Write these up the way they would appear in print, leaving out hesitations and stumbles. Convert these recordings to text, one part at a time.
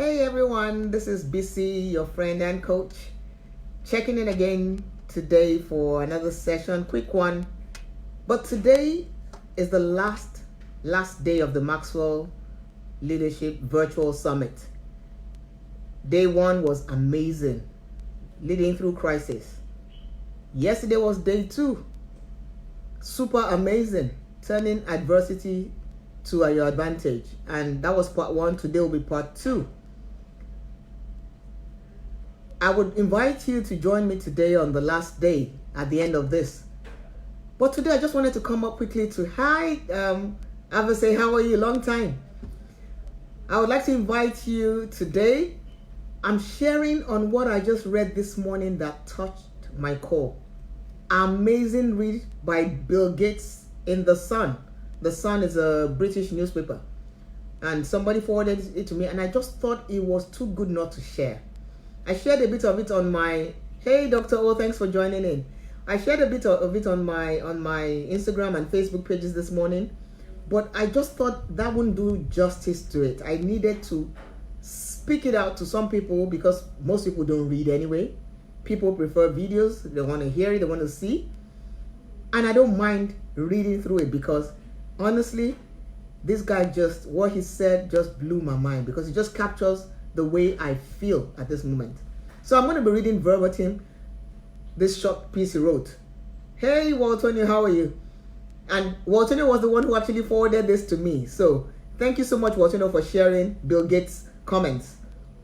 Hey everyone, this is BC, your friend and coach, checking in again today for another session, quick one. But today is the last day of the Maxwell Leadership Virtual Summit. Day one was amazing, leading through crisis. Yesterday was day two, super amazing, turning adversity to your advantage. And that was part one. Today will be part two. I would invite you to join me today on the last day at the end of this. But today I just wanted to come up quickly to say, how are you? Long time. I would like to invite you today. I'm sharing on what I just read this morning that touched my core. Amazing read by Bill Gates in The Sun. The Sun is a British newspaper. And somebody forwarded it to me and I just thought it was too good not to share. I shared a bit of it on my, hey Dr. O, thanks for joining in. I shared a bit of it on my Instagram and Facebook pages this morning, but I just thought that wouldn't do justice to it. I needed to speak it out to some people because most people don't read anyway. People prefer videos, they want to hear it, they want to see. And I don't mind reading through it because honestly, this guy what he said just blew my mind because it just captures the way I feel at this moment. So I'm going to be reading verbatim this short piece he wrote. Hey Waltonio, how are you? And Waltonio was the one who actually forwarded this to me. So thank you so much, Waltonio, for sharing Bill Gates' comments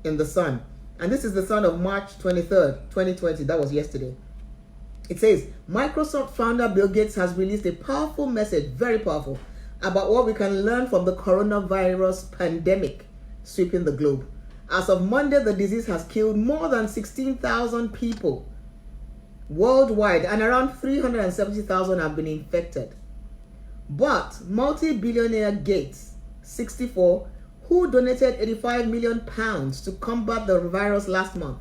in The Sun. And this is The Sun of March 23rd, 2020. That was yesterday. It says, Microsoft founder Bill Gates has released a powerful message, very powerful, about what we can learn from the coronavirus pandemic sweeping the globe. As of Monday, the disease has killed more than 16,000 people worldwide and around 370,000 have been infected. But multi-billionaire Gates, 64, who donated £85 million to combat the virus last month,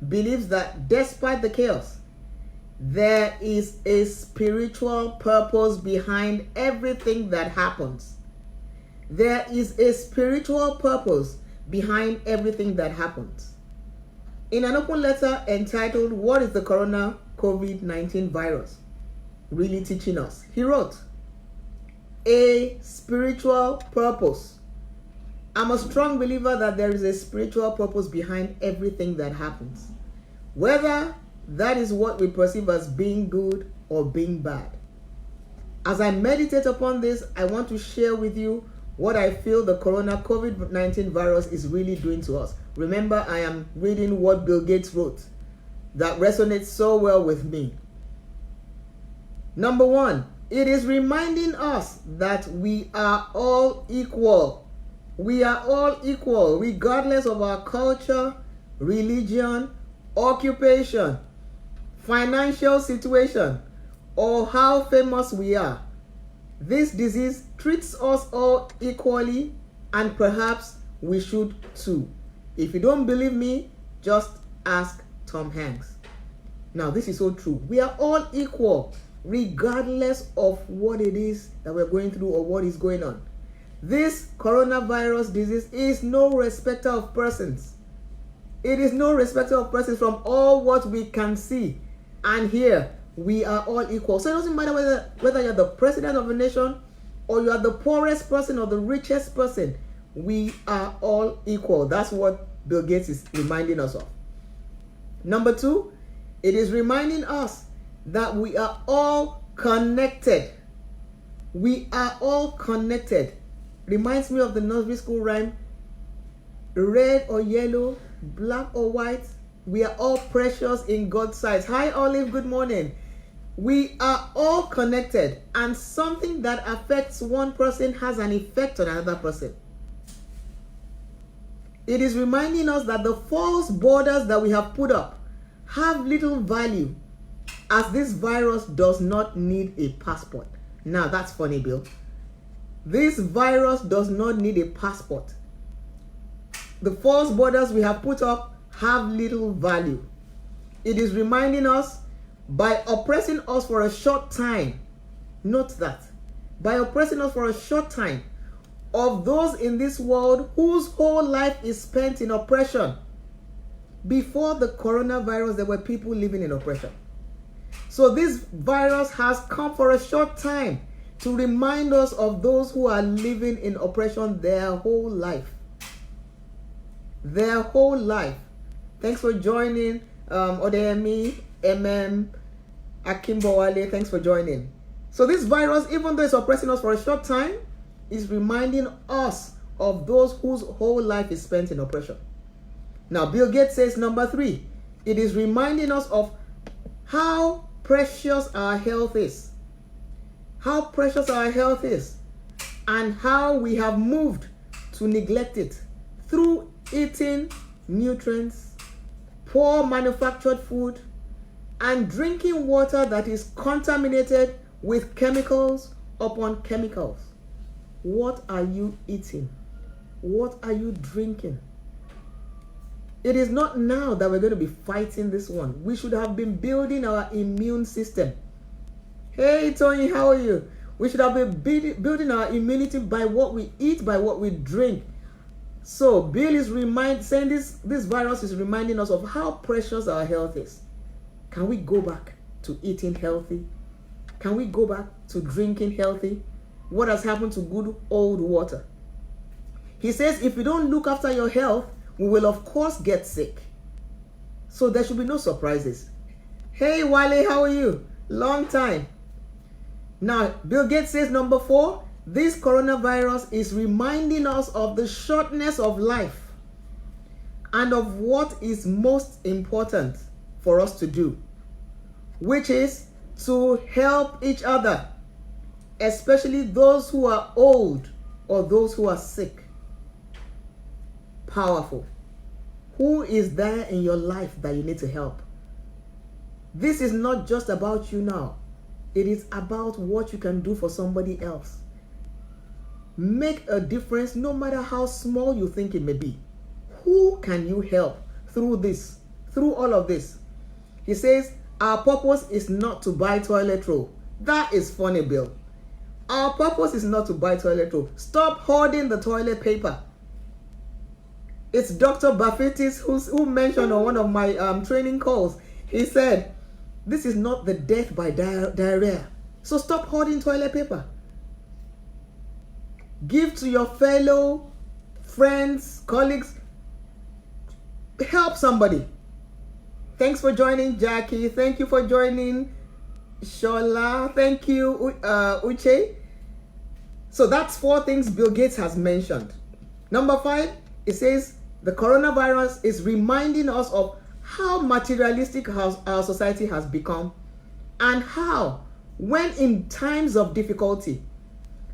believes that despite the chaos, there is a spiritual purpose behind everything that happens. There is a spiritual purpose behind everything that happens. In an open letter entitled, What is the Corona COVID-19 Virus Really Teaching Us? He wrote, a spiritual purpose. I'm a strong believer that there is a spiritual purpose behind everything that happens, whether that is what we perceive as being good or being bad. As I meditate upon this, I want to share with you what I feel the corona COVID-19 virus is really doing to us. Remember, I am reading what Bill Gates wrote that resonates so well with me. Number one, it is reminding us that we are all equal. We are all equal, regardless of our culture, religion, occupation, financial situation, or how famous we are. This disease treats us all equally, and perhaps we should too. If you don't believe me, just ask Tom Hanks. Now, this is so true. We are all equal, regardless of what it is that we're going through or what is going on. This coronavirus disease is no respecter of persons. It is no respecter of persons from all what we can see and hear. We are all equal. So it doesn't matter whether you're the president of a nation or you are the poorest person or the richest person. We are all equal. That's what Bill Gates is reminding us of. Number two, it is reminding us that we are all connected. We are all connected. Reminds me of the nursery school rhyme, red or yellow, black or white, we are all precious in God's sight. Hi Olive, good morning. We are all connected, and something that affects one person has an effect on another person. It is reminding us that the false borders that we have put up have little value, as this virus does not need a passport. Now that's funny, Bill. This virus does not need a passport. The false borders we have put up have little value. It is reminding us, by oppressing us for a short time, note that, by oppressing us for a short time, of those in this world whose whole life is spent in oppression. Before the coronavirus, there were people living in oppression. So this virus has come for a short time to remind us of those who are living in oppression their whole life. Their whole life. Thanks for joining, Odeyemi, Akimbowale, thanks for joining. So this virus, even though it's oppressing us for a short time, is reminding us of those whose whole life is spent in oppression. Now, Bill Gates says, number 3, it is reminding us of how precious our health is. How precious our health is, and how we have moved to neglect it through eating nutrients, poor manufactured food, and drinking water that is contaminated with chemicals upon chemicals. What are you eating? What are you drinking? It is not now that we're going to be fighting this one. We should have been building our immune system. Hey, Tony, how are you? We should have been building our immunity by what we eat, by what we drink. So Bill is saying this virus is reminding us of how precious our health is. Can we go back to eating healthy? Can we go back to drinking healthy? What has happened to good old water? He says, if you don't look after your health, we will of course get sick. So there should be no surprises. Hey, Wale, how are you? Long time. Now, Bill Gates says, number 4, this coronavirus is reminding us of the shortness of life and of what is most important for us to do, which is to help each other, especially those who are old or those who are sick. Powerful. Who is there in your life that you need to help? This is not just about you now. It is about what you can do for somebody else. Make a difference no matter how small you think it may be. Who can you help through this, through all of this? He says, our purpose is not to buy toilet roll. That is funny, Bill. Our purpose is not to buy toilet roll. Stop hoarding the toilet paper. It's Dr. Bafetis who mentioned on one of my training calls. He said, this is not the death by diarrhea. So stop hoarding toilet paper. Give to your fellow friends, colleagues. Help somebody. Thanks for joining, Jackie. Thank you for joining, Shola. Thank you, Uche. So that's 4 things Bill Gates has mentioned. Number 5, it says the coronavirus is reminding us of how materialistic our society has become, and how, when in times of difficulty,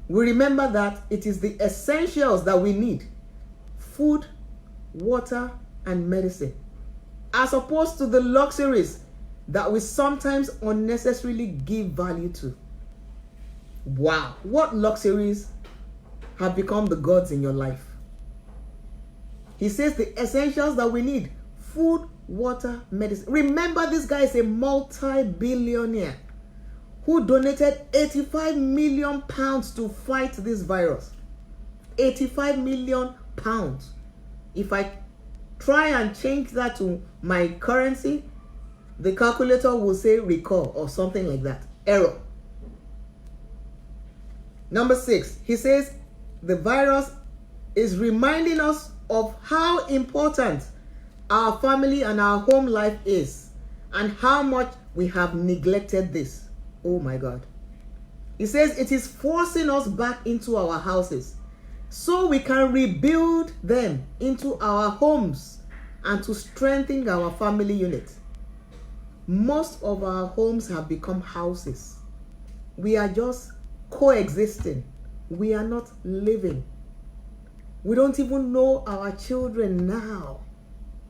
we remember that it is the essentials that we need: food, water, and medicine, as opposed to the luxuries that we sometimes unnecessarily give value to. Wow, what luxuries have become the gods in your life? He says the essentials that we need: food, water, medicine. Remember, this guy is a multi-billionaire who donated 85 million pounds to fight this virus. 85 million pounds. If I try and change that to my currency, the calculator will say recall or something like that. Error. Number 6, he says the virus is reminding us of how important our family and our home life is, and how much we have neglected this. Oh my God. He says it is forcing us back into our houses so we can rebuild them into our homes and to strengthen our family unit. Most of our homes have become houses. We are just coexisting. We are not living. We don't even know our children now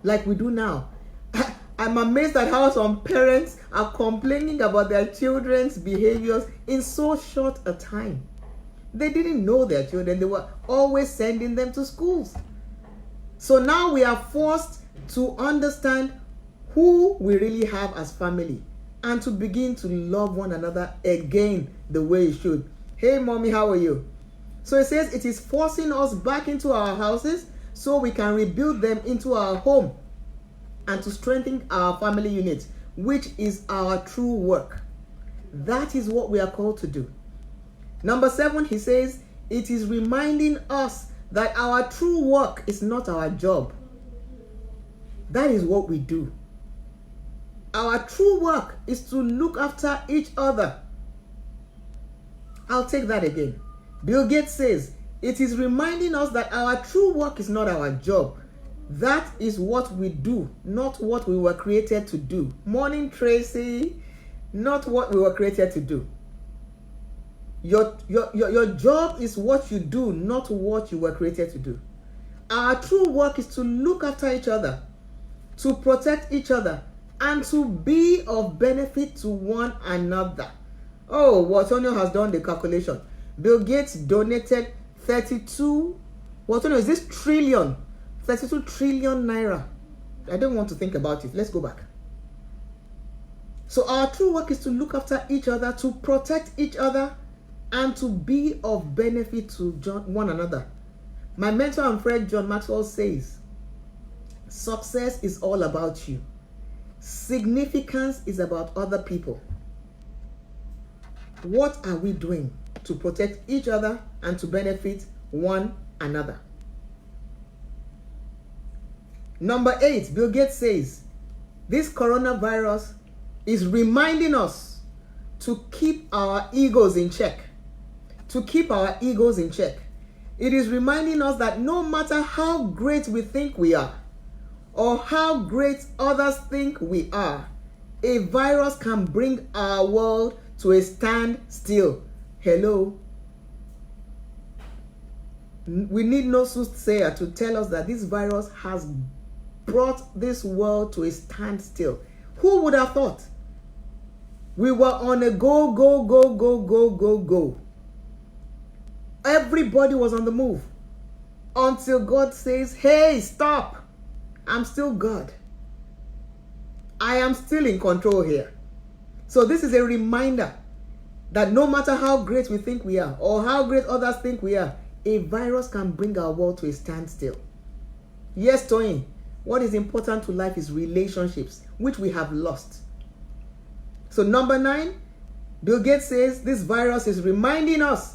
like we do now. I'm amazed at how some parents are complaining about their children's behaviors in so short a time. They didn't know their children. They were always sending them to schools. So now we are forced to understand who we really have as family and to begin to love one another again the way it should. Hey, mommy, how are you? So it says it is forcing us back into our houses so we can rebuild them into our home and to strengthen our family unit, which is our true work. That is what we are called to do. Number 7, he says, it is reminding us that our true work is not our job. That is what we do. Our true work is to look after each other. I'll take that again. Bill Gates says, it is reminding us that our true work is not our job. That is what we do, not what we were created to do. Morning, Tracy. Not what we were created to do. Your job is what you do, not what you were created to do. Our true work is to look after each other, to protect each other, and to be of benefit to one another. Oh, Watonio has done the calculation. Bill Gates donated 32 trillion naira. I don't want to think about it. Let's go back. So our true work is to look after each other, to protect each other, and to be of benefit to one another. My mentor and friend John Maxwell says, success is all about you. Significance is about other people. What are we doing to protect each other and to benefit one another? Number 8, Bill Gates says, this coronavirus is reminding us to keep our egos in check. To keep our egos in check. It is reminding us that no matter how great we think we are, or how great others think we are, a virus can bring our world to a standstill. Hello? We need no soothsayer to tell us that this virus has brought this world to a standstill. Who would have thought? We were on a go. Everybody was on the move until God says, hey, stop. I'm still God. I am still in control here. So this is a reminder that no matter how great we think we are or how great others think we are, a virus can bring our world to a standstill. Yes, Toyin, what is important to life is relationships, which we have lost. So number 9, Bill Gates says this virus is reminding us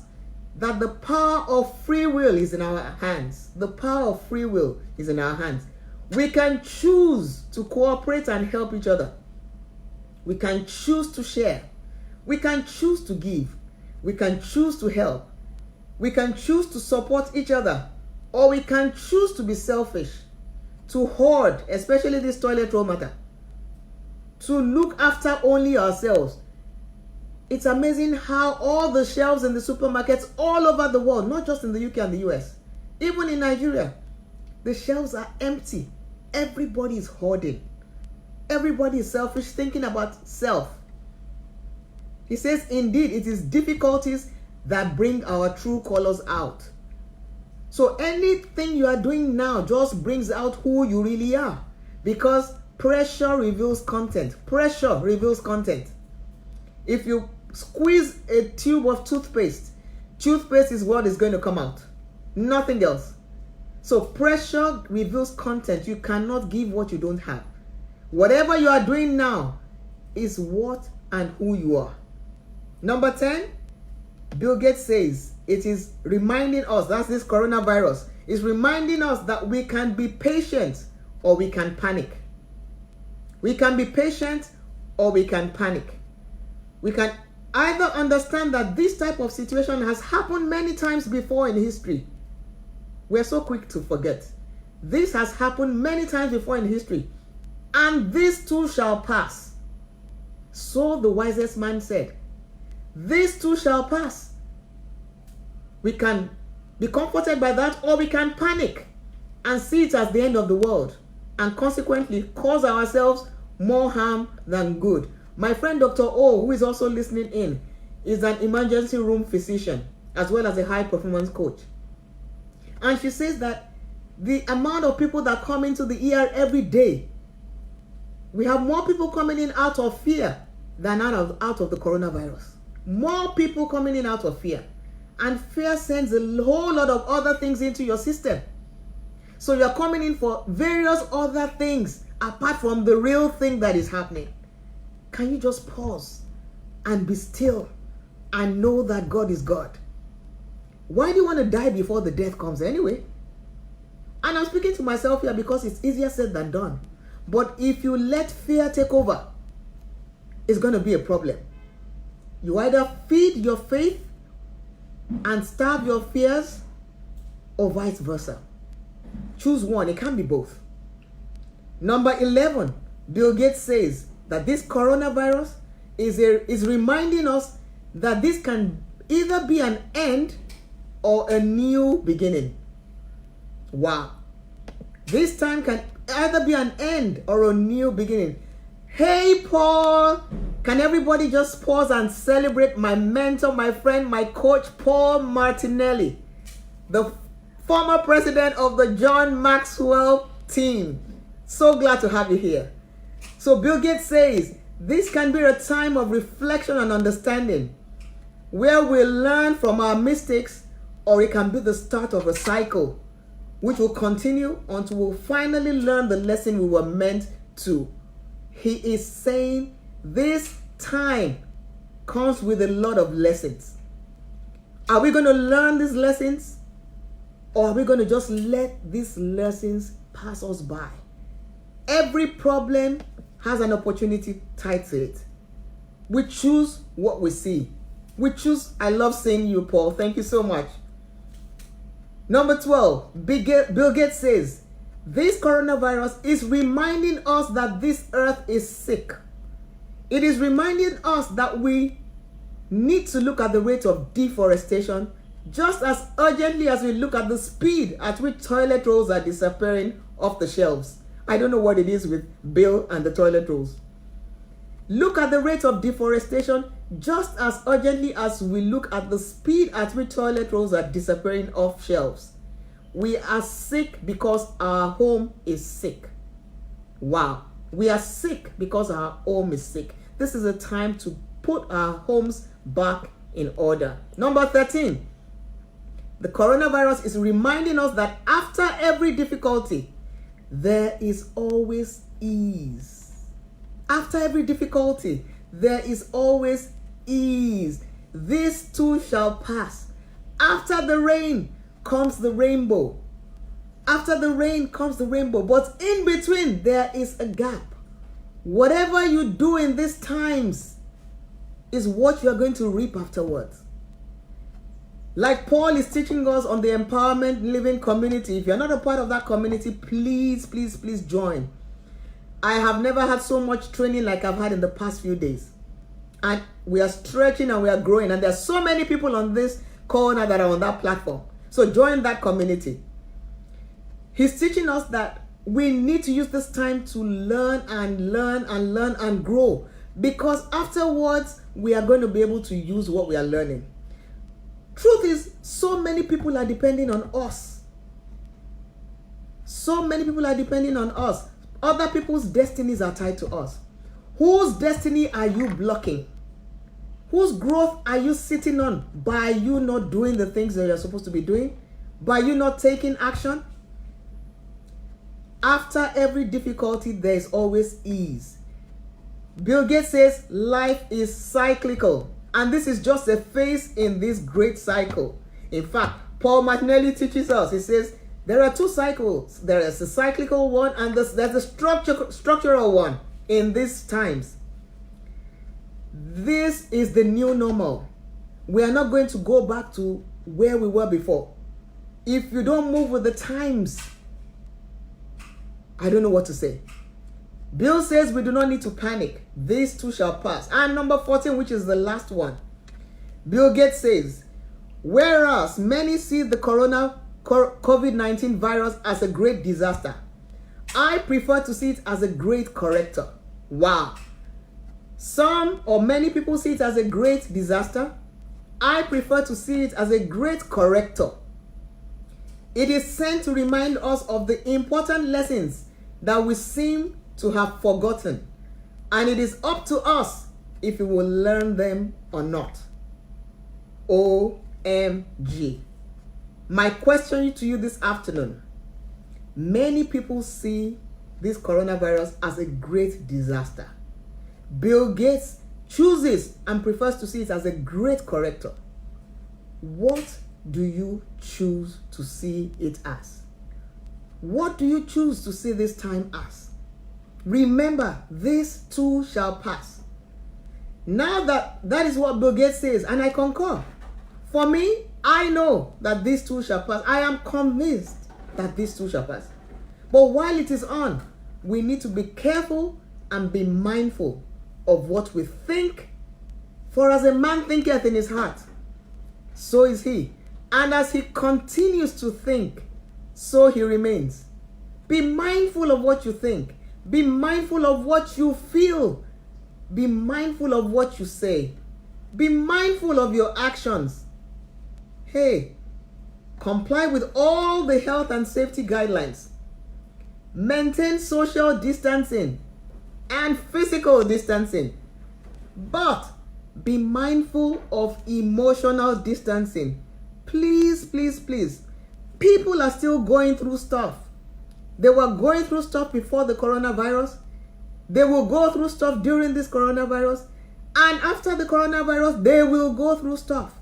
that the power of free will is in our hands. The power of free will is in our hands. We can choose to cooperate and help each other. We can choose to share. We can choose to give. We can choose to help. We can choose to support each other. Or we can choose to be selfish, to hoard, especially this toilet roll matter, to look after only ourselves. It's amazing how all the shelves in the supermarkets all over the world, not just in the UK and the US, even in Nigeria, the shelves are empty. Everybody is hoarding. Everybody is selfish, thinking about self. He says, indeed, it is difficulties that bring our true colors out. So anything you are doing now just brings out who you really are, because pressure reveals content. Pressure reveals content. If you squeeze a tube of toothpaste is what is going to come out. Nothing else. So pressure reveals content. You cannot give what you don't have. Whatever you are doing now is what and who you are. Number 10, Bill Gates says it is reminding us, that's this coronavirus, is reminding us that we can be patient or we can panic. We can be patient or we can panic. We can either understand that this type of situation has happened many times before in history. We're so quick to forget. This has happened many times before in history. And this too shall pass. So the wisest man said, this too shall pass. We can be comforted by that, or we can panic and see it as the end of the world and consequently cause ourselves more harm than good. My friend Dr. O, who is also listening in, is an emergency room physician as well as a high performance coach. And she says that the amount of people that come into the ER every day, we have more people coming in out of fear than out of the coronavirus. More people coming in out of fear. And fear sends a whole lot of other things into your system. So you're coming in for various other things apart from the real thing that is happening. Can you just pause and be still and know that God is God? Why do you want to die before the death comes anyway? And I'm speaking to myself here because it's easier said than done. But if you let fear take over, it's going to be a problem. You either feed your faith and starve your fears, or vice versa. Choose one. It can't be both. Number 11, Bill Gates says that this coronavirus is reminding us that this can either be an end or a new beginning. Wow. This time can either be an end or a new beginning. Hey, Paul, can everybody just pause and celebrate my mentor, my friend, my coach, Paul Martinelli, the former president of the John Maxwell team. So glad to have you here. So Bill Gates says, this can be a time of reflection and understanding where we learn from our mistakes, or it can be the start of a cycle which will continue until we'll finally learn the lesson we were meant to. He is saying this time comes with a lot of lessons. Are we going to learn these lessons, or are we going to just let these lessons pass us by? Every problem has an opportunity tied to it. We choose what we see. We choose. I love seeing you, Paul. Thank you so much. Number 12, Bill Gates says, this coronavirus is reminding us that this earth is sick. It is reminding us that we need to look at the rate of deforestation just as urgently as we look at the speed at which toilet rolls are disappearing off the shelves. I don't know what it is with Bill and the toilet rolls. Look at the rate of deforestation just as urgently as we look at the speed at which toilet rolls are disappearing off shelves. We are sick because our home is sick. Wow. We are sick because our home is sick. This is a time to put our homes back in order. Number 13. The coronavirus is reminding us that after every difficulty, there is always ease. After every difficulty, there is always ease. This too shall pass. After the rain comes the rainbow. After the rain comes the rainbow. But in between, there is a gap. Whatever you do in these times is what you're going to reap afterwards. Like Paul is teaching us on the Empowerment Living community. If you're not a part of that community, please, please, please join. I have never had so much training like I've had in the past few days. And we are stretching and we are growing. And there are so many people on this call now that are on that platform. So join that community. He's teaching us that we need to use this time to learn and learn and learn and grow. Because afterwards, we are going to be able to use what we are learning. Truth is, so many people are depending on us. So many people are depending on us. Other people's destinies are tied to us. Whose destiny are you blocking? Whose growth are you sitting on by you not doing the things that you're supposed to be doing? By you not taking action? After every difficulty, there is always ease. Bill Gates says life is cyclical. And this is just a phase in this great cycle. In fact, Paul Martinelli teaches us. He says there are two cycles. There is a cyclical one and there's a structural one in these times. This is the new normal. We are not going to go back to where we were before. If you don't move with the times, I don't know what to say. Bill says we do not need to panic. These too shall pass. And number 14, which is the last one. Bill Gates says, whereas many see the COVID-19 virus as a great disaster, I prefer to see it as a great corrector. Wow. Some or many people see it as a great disaster. I prefer to see it as a great corrector. It is sent to remind us of the important lessons that we seem to have forgotten, and it is up to us if we will learn them or not. Oh OMG. My question to you this afternoon: many people see this coronavirus as a great disaster. Bill Gates chooses and prefers to see it as a great corrector. What do you choose to see it as? What do you choose to see this time as? Remember, this too shall pass. Now that is what Bill Gates says, and I concur. For me, I know that this too shall pass. I am convinced that this too shall pass. But while it is on, we need to be careful and be mindful of what we think. For as a man thinketh in his heart, so is he. And as he continues to think, so he remains. Be mindful of what you think. Be mindful of what you feel. Be mindful of what you say. Be mindful of your actions. Hey, comply with all the health and safety guidelines. Maintain social distancing and physical distancing. But be mindful of emotional distancing. Please, please, please. People are still going through stuff. They were going through stuff before the coronavirus. They will go through stuff during this coronavirus. And after the coronavirus, they will go through stuff.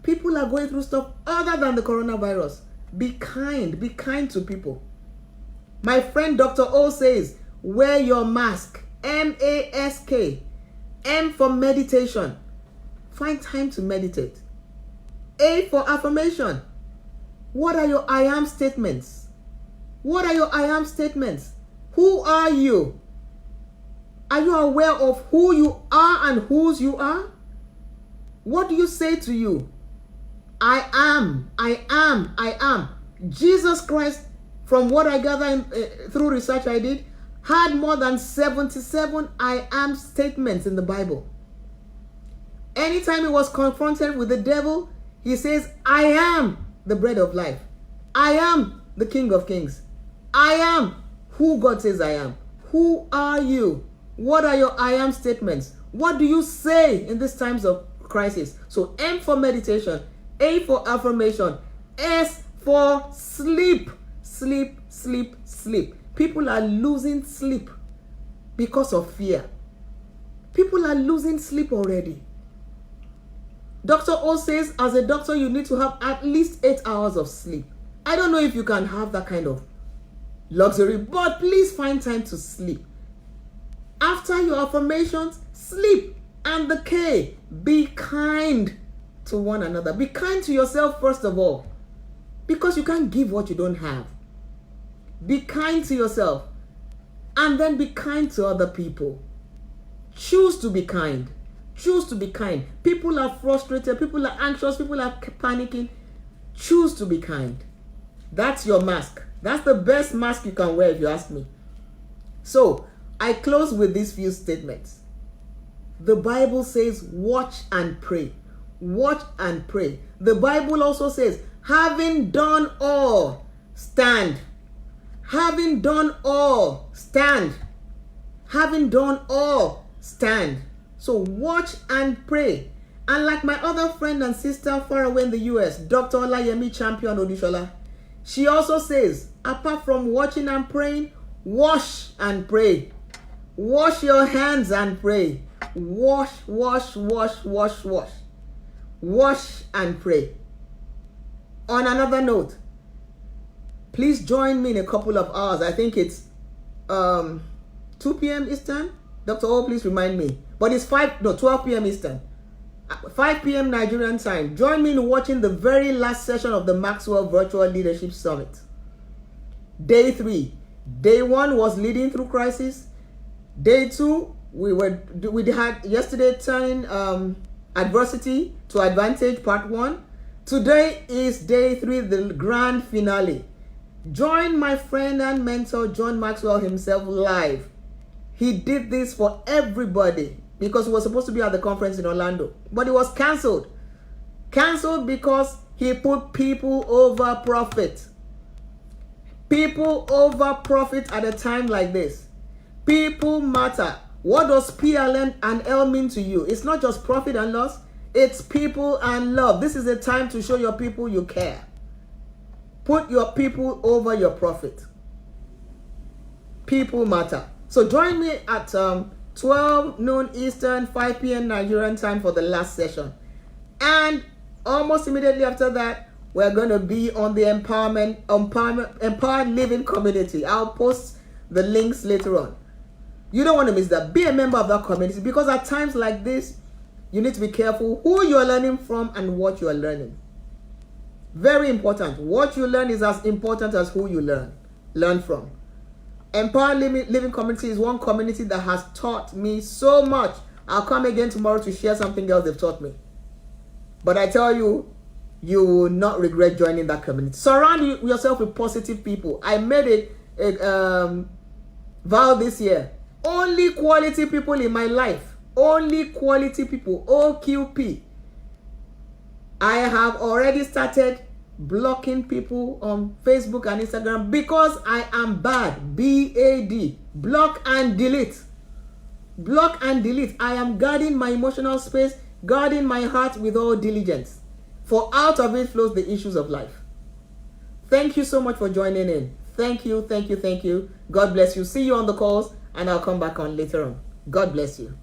People are going through stuff other than the coronavirus. Be kind. Be kind to people. My friend Dr. O says, wear your mask. M-A-S-K. M for meditation. Find time to meditate. A for affirmation. What are your I am statements? What are your I am statements? Who are you? Are you aware of who you are and whose you are? What do you say to you? I am, I am, I am. Jesus Christ, from what I gather through research I did, had more than 77 I am statements in the Bible. Anytime he was confronted with the devil, he says, I am the bread of life. I am the King of Kings. I am who God says I am. Who are you? What are your I am statements? What do you say in these times of crisis? So M for meditation, A for affirmation, S for sleep. Sleep, sleep, sleep. People are losing sleep because of fear. People are losing sleep already. Dr. O says, as a doctor, you need to have at least 8 hours of sleep. I don't know if you can have that kind of luxury, but please find time to sleep. After your affirmations, sleep. And the K, be kind to one another. Be kind to yourself first of all, because you can't give what you don't have. Be kind to yourself, and then be kind to other people. Choose to be kind. Choose to be kind. People are frustrated. People are anxious. People are panicking. Choose to be kind. That's your mask. That's the best mask you can wear, if you ask me. So, I close with these few statements. The Bible says, watch and pray. Watch and pray. The Bible also says, having done all, stand. Having done all, stand. Having done all, stand. So watch and pray. And like my other friend and sister far away in the US, Dr. Olayemi Champion Odishola, she also says, apart from watching and praying, wash and pray. Wash your hands and pray. Wash, wash, wash, wash, wash. Wash and pray. On another note, please join me in a couple of hours. I think it's 2 p.m. Eastern. Dr. O, please remind me. But it's 12 p.m. Eastern. 5 p.m. Nigerian time. Join me in watching the very last session of the Maxwell Virtual Leadership Summit. Day 3. Day 1 was leading through crisis. Day 2, we had yesterday turning adversity to advantage, part 1. Today is day 3, the grand finale. Join my friend and mentor, John Maxwell himself, live. He did this for everybody because he was supposed to be at the conference in Orlando, but it was canceled. Canceled because he put people over profit. People over profit at a time like this. People matter. What does PLN and L mean to you? It's not just profit and loss. It's people and love. This is the time to show your people you care. Put your people over your profit. People matter. So join me at 12 noon Eastern, 5 p.m. Nigerian time for the last session. And almost immediately after that, we're going to be on the Empowered Living community. I'll post the links later on. You don't want to miss that. Be a member of that community, because at times like this, you need to be careful who you're learning from and what you're learning. Very important. What you learn is as important as who you learn from. Empowered Living Community is one community that has taught me so much. I'll come again tomorrow to share something else they've taught me. But I tell you, you will not regret joining that community. Surround yourself with positive people. I made a vow this year. Only quality people in my life. Only quality people. OQP. I have already started blocking people on Facebook and Instagram because I am bad. BAD. Block and delete. Block and delete. I am guarding my emotional space, guarding my heart with all diligence. For out of it flows the issues of life. Thank you so much for joining in. Thank you, thank you, thank you. God bless you. See you on the calls, and I'll come back on later on. God bless you.